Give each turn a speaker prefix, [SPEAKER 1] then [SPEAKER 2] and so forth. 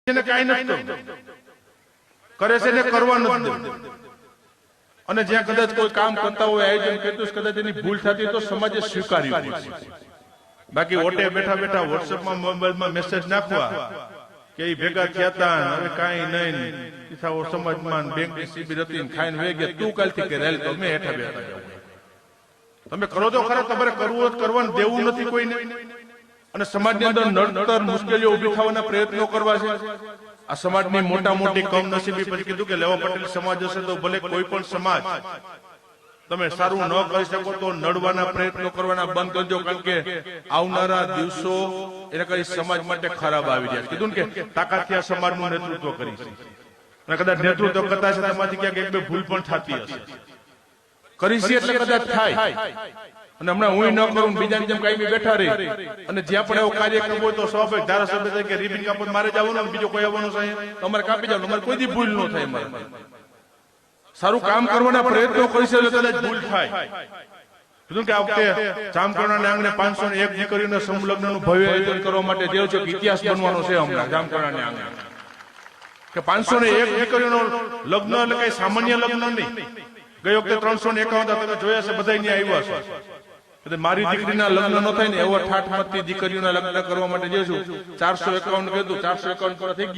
[SPEAKER 1] એને કાંઈ નથી કરે છે ને કરવા નથી દેવું। અને જ્યાં કદાચ કોઈ કામ કરતા હોય આયોજન કરતું કદાચ એની ભૂલ થતી તો સમાજે સ્વીકાર્યું પડશે। બાકી ઓટે બેઠા બેઠા વોટ્સએપમાં મોબાઈલમાં મેસેજ નાખવા કે એ ભેગા થયા હતા હવે કાંઈ નહીં સમાજમાં બેંકની શિબિર હતી ખાઈને વે ગયા તું કાલથી કે રેલ તો મેં હેઠા બેઠા જાઉં। તમે કરો તો ખરા, તમારે કરવું કરવાનું દેવું નથી કોઈને। અને સમાજની અંદર નડતર મુશ્કેલીઓ ઉભી થવાના પ્રયત્નો કરવા છે। આ સમાજની મોટા મોટી કમનસીબી પછી કીધું કે લેવા પટેલ સમાજ હશે તો ભલે કોઈ પણ સમાજ તમે સારું ન કરી શકો તો નડવાના પ્રયત્નો કરવાના બંધ કરજો, કારણ કે આવનારા દિવસો એને કઈ સમાજ માટે ખરાબ આવી રહ્યા છે। કીધું ને કે તાકાતથી આ સમાજનું નેતૃત્વ કરી છે અને કદાચ નેતૃત્વ કરતા છે તેમાંથી ક્યાંક એક બે ભૂલ પણ થતી હશે, કરી છે એટલે કદાચ થાય। અને હમણાં હું ન કરું બીજાની જેમ કઈ બેઠા રહી અને જ્યાં પણ એવો કાર્યક્રમ હોય તો સ્વાભાવિક ધારાસભ્ય તરીકે રિબિન કાપડ મારે જવાનું, બીજો કોઈ આવવાનું છે તમારે કાપી જવાનું, અમારે કોઈ દી ભૂલ ન થાય। મારે સારું કામ કરવાના પ્રયત્નો કરી છે કદાચ ભૂલ થાય। કીધું કે આ વખતે જામકરણાના આંગણે 501 દીકરીઓના સમલગ્નનું ભવ્ય આયોજન કરવા માટે જે છે ઇતિહાસ બનવાનો છે હમણાં જામકરણાના આંગણે, કે 501 દીકરીઓનો લગ્ન એટલે કઈ સામાન્ય લગ્ન નહીં। ગઈ વખતે 351 તમે જોયા છે બધા અહીંયા આવ્યા છે। મારી દીકરીના લગ્ન ન થાય ને એવો ઠાઠ મતથી દીકરીઓના લગ્ન કરવા માટે જે છું 451 કીધું 451 પૂરા થઈ ગયા।